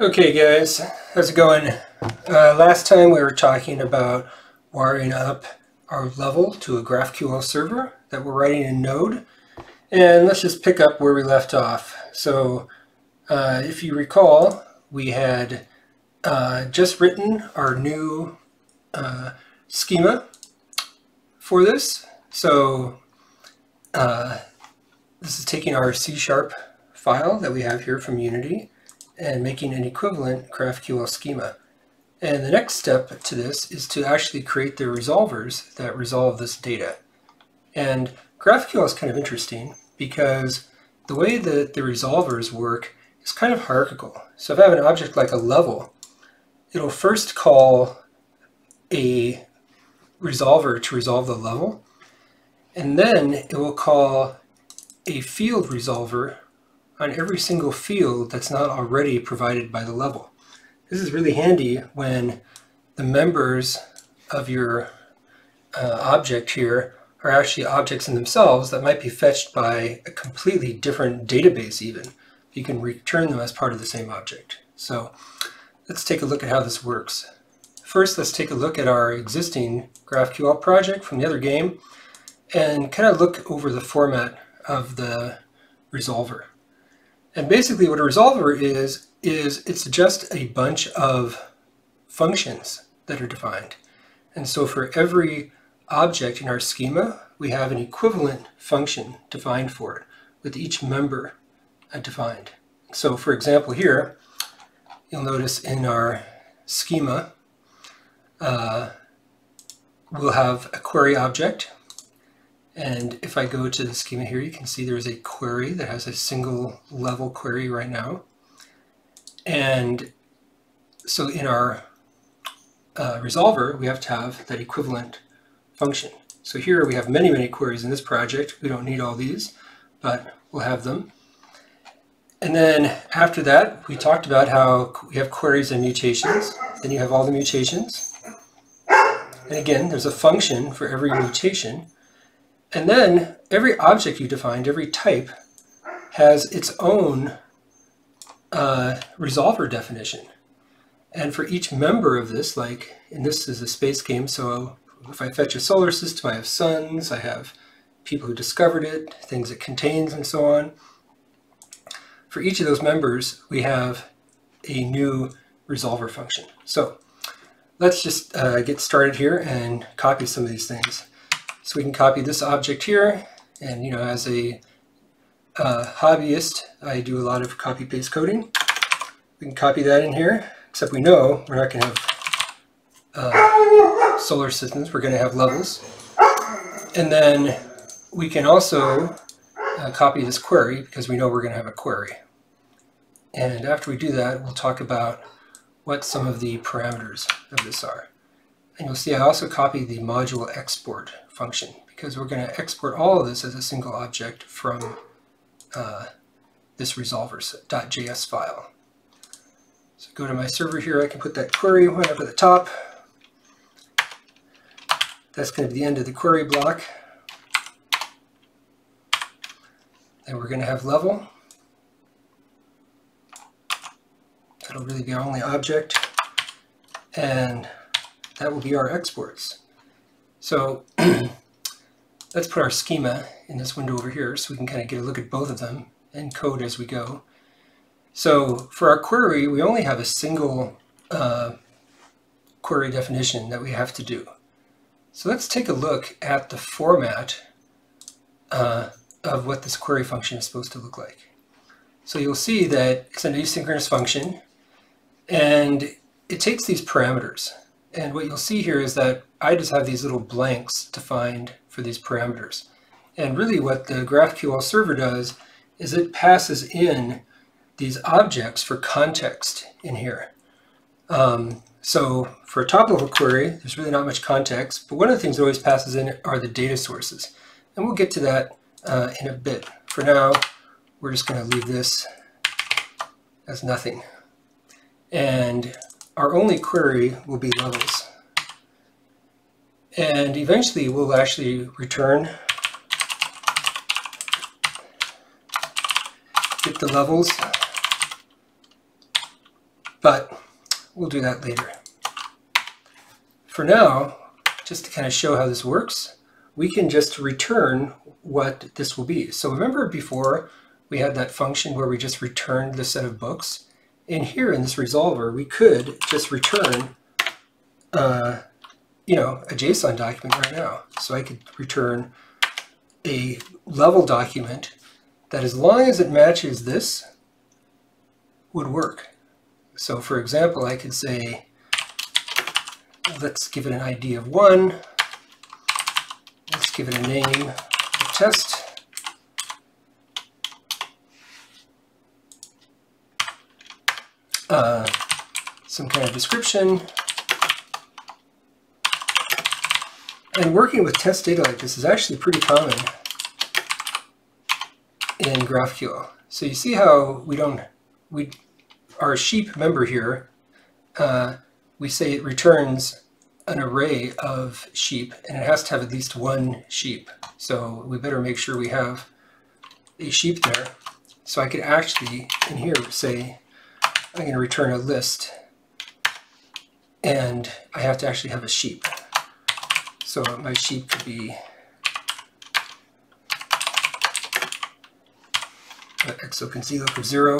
Okay guys, how's it going? Last time we were talking about wiring up our level to a GraphQL server that we're writing in Node, and let's just pick up where we left off. So if you recall, we had just written our new schema for this. So this is taking our C# file that we have here from Unity and making an equivalent GraphQL schema. And the next step to this is to actually create the resolvers that resolve this data. And GraphQL is kind of interesting because the way that the resolvers work is kind of hierarchical. So if I have an object like a level, it'll first call a resolver to resolve the level, and then it will call a field resolver on every single field that's not already provided by the level. This is really handy when the members of your object here are actually objects in themselves that might be fetched by a completely different database even. You can return them as part of the same object. So let's take a look at how this works. First, let's take a look at our existing GraphQL project from the other game and kind of look over the format of the resolver. And basically what a resolver is it's just a bunch of functions that are defined. And so for every object in our schema, we have an equivalent function defined for it, with each member defined. So for example here, you'll notice in our schema, we'll have a query object. And if I go to the schema here, you can see there's a query that has a single level query right now. And so in our resolver, we have to have that equivalent function. So here we have many, many queries in this project. We don't need all these, but we'll have them. And then after that, we talked about how we have queries and mutations. Then you have all the mutations. And again, there's a function for every mutation. And then every object you defined, every type, has its own resolver definition. And for each member of this, like, and this is a space game, so if I fetch a solar system, I have suns, I have people who discovered it, things it contains, and so on. For each of those members, we have a new resolver function. So let's just get started here and copy some of these things. So we can copy this object here, and as a hobbyist, I do a lot of copy-paste coding. We can copy that in here, except we know we're not going to have solar systems, we're going to have levels. And then we can also copy this query because we know we're going to have a query. And after we do that, we'll talk about what some of the parameters of this are. And you'll see I also copied the module export function because we're going to export all of this as a single object from this resolvers.js file. So go to my server here, I can put that query right up at the top. That's going to be the end of the query block. Then we're going to have level. That'll really be our only object. And that will be our exports. So let's put our schema in this window over here so we can kind of get a look at both of them and code as we go. So for our query, we only have a single query definition that we have to do. So let's take a look at the format of what this query function is supposed to look like. So you'll see that it's an asynchronous function, and it takes these parameters. And what you'll see here is that I just have these little blanks defined for these parameters. And really what the GraphQL server does is it passes in these objects for context in here. So for a top-level query, there's really not much context, but one of the things it always passes in are the data sources. And we'll get to that in a bit. For now, we're just going to leave this as nothing. And our only query will be levels. And eventually we'll actually return, get the levels, but we'll do that later. For now, just to kind of show how this works, we can just return what this will be. So remember before we had that function where we just returned the set of books? And here in this resolver, we could just return a JSON document right now. So I could return a level document that, as long as it matches this, would work. So for example, I could say, let's give it an ID of 1. Let's give it a name of test. Some kind of description. And working with test data like this is actually pretty common in GraphQL. So you see how our sheep member here, we say it returns an array of sheep, and it has to have at least one sheep. So we better make sure we have a sheep there. So I could actually, in here, say, I'm going to return a list, and I have to actually have a sheep. So my sheep could be XLOC and ZLOC of 0.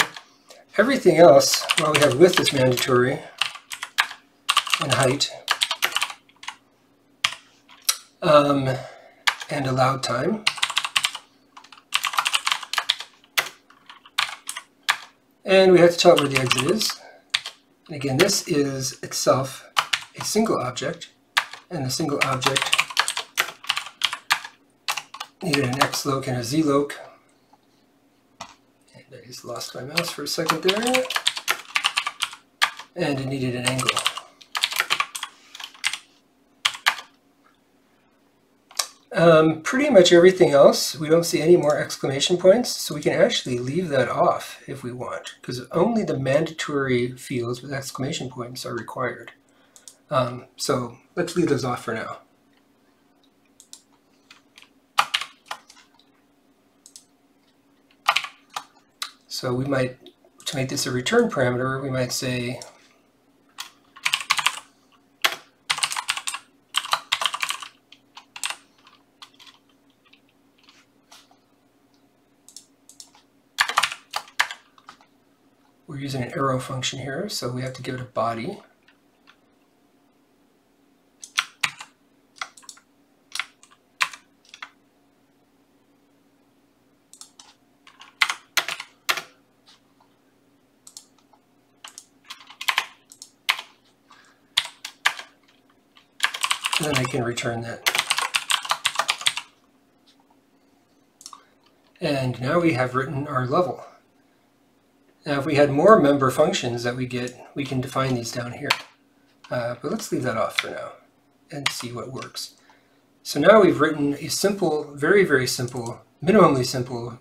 Everything else, well, we have width is mandatory, and height, and allowed time. And we have to tell it where the exit is. And again, this is itself a single object, and the single object needed an XLOC and a ZLOC. And I just lost my mouse for a second there. And it needed an angle. Pretty much everything else, we don't see any more exclamation points, so we can actually leave that off if we want, because only the mandatory fields with exclamation points are required. So let's leave those off for now. So we might, to make this a return parameter, we might say we're using an arrow function here, so we have to give it a body. And then I can return that. And now we have written our level. Now if we had more member functions that we get, we can define these down here. But let's leave that off for now and see what works. So now we've written a simple, very, very simple, minimally simple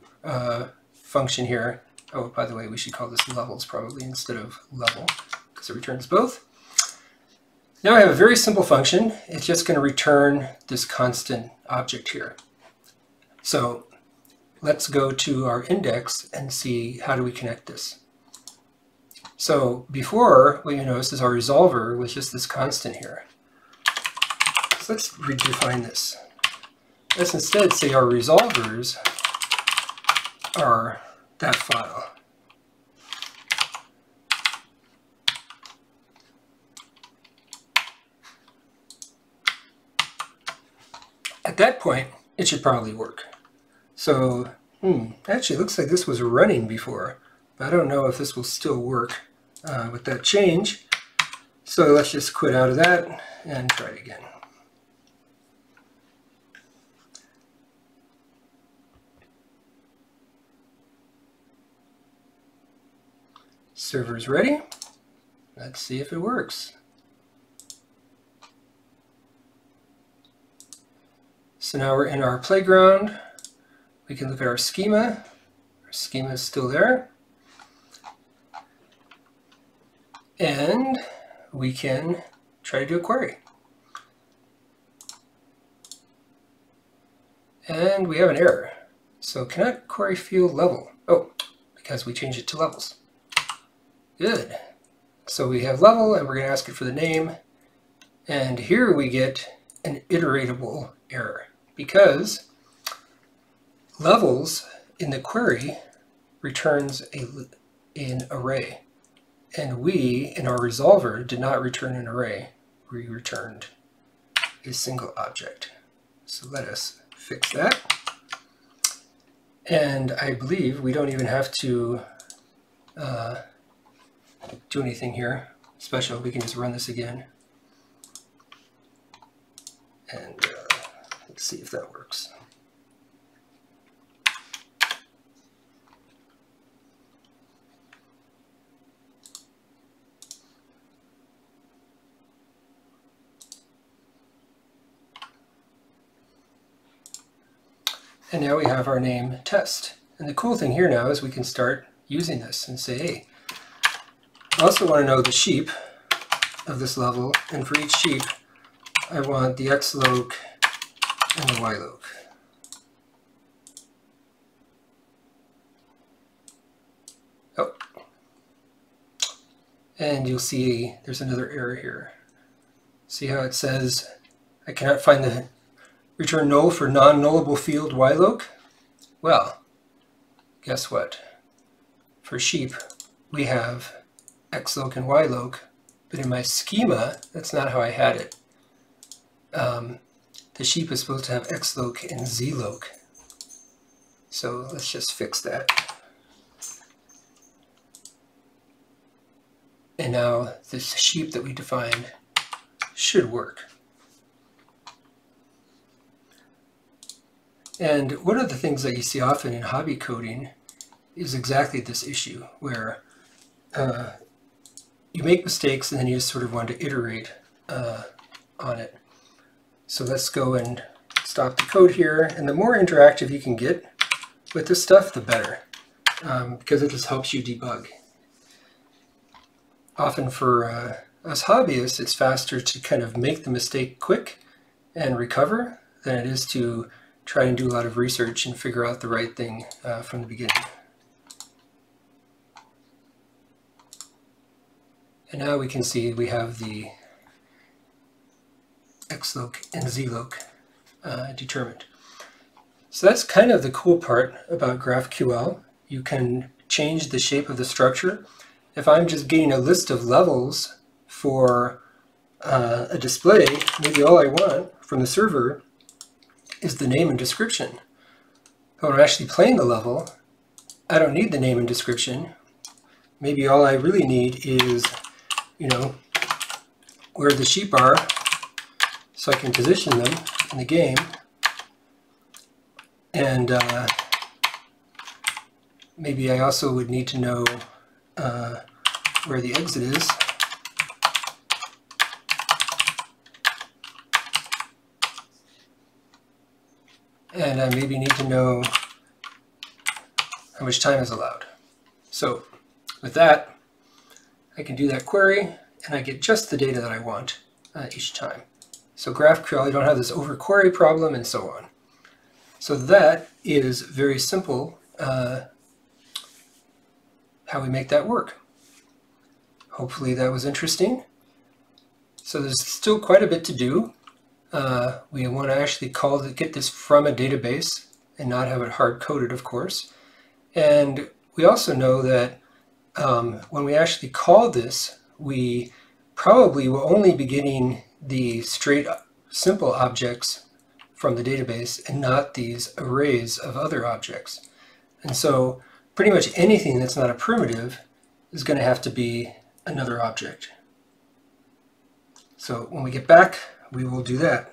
function here. Oh, by the way, we should call this levels probably instead of level, because it returns both. Now I have a very simple function. It's just going to return this constant object here. So let's go to our index and see how do we connect this. So before, what you notice is our resolver was just this constant here. So let's redefine this. Let's instead say our resolvers are that file. At that point, it should probably work. So, actually it looks like this was running before. But I don't know if this will still work with that change. So let's just quit out of that and try it again. Server's ready. Let's see if it works. So now we're in our playground. We can look at our schema. Our schema is still there. And we can try to do a query. And we have an error. So cannot query field level. Oh, because we changed it to levels. Good. So we have level and we're going to ask it for the name. And here we get an iteratable error because levels in the query returns an array. And we, in our resolver, did not return an array. We returned a single object. So let us fix that. And I believe we don't even have to do anything here special. We can just run this again. And let's see if that works. And now we have our name test. And the cool thing here now is we can start using this and say, hey, I also want to know the sheep of this level, and for each sheep, I want the X loc and the Y loc. Oh. And you'll see there's another error here. See how it says, I cannot find the return null for non-nullable field Y loc? Well, guess what? For sheep, we have X loc and Y loc, but in my schema, that's not how I had it. The sheep is supposed to have X loc and Z loc. So let's just fix that. And now this sheep that we defined should work. And one of the things that you see often in hobby coding is exactly this issue, where you make mistakes and then you just sort of want to iterate on it. So let's go and stop the code here. And the more interactive you can get with this stuff, the better, because it just helps you debug. Often for us hobbyists, it's faster to kind of make the mistake quick and recover than it is to try and do a lot of research and figure out the right thing from the beginning. And now we can see we have the X loc and Z loc determined. So that's kind of the cool part about GraphQL. You can change the shape of the structure. If I'm just getting a list of levels for a display, maybe all I want from the server is the name and description. But when I'm actually playing the level, I don't need the name and description. Maybe all I really need is, you know, where the sheep are, so I can position them in the game. And maybe I also would need to know where the exit is. And I maybe need to know how much time is allowed. So with that, I can do that query and I get just the data that I want each time. So GraphQL, you don't have this over query problem and so on. So that is very simple how we make that work. Hopefully that was interesting. So there's still quite a bit to do. We want to actually get this from a database and not have it hard-coded, of course. And we also know that when we actually call this, we probably will only be getting the straight simple objects from the database and not these arrays of other objects. And so pretty much anything that's not a primitive is going to have to be another object. So when we get back, we will do that.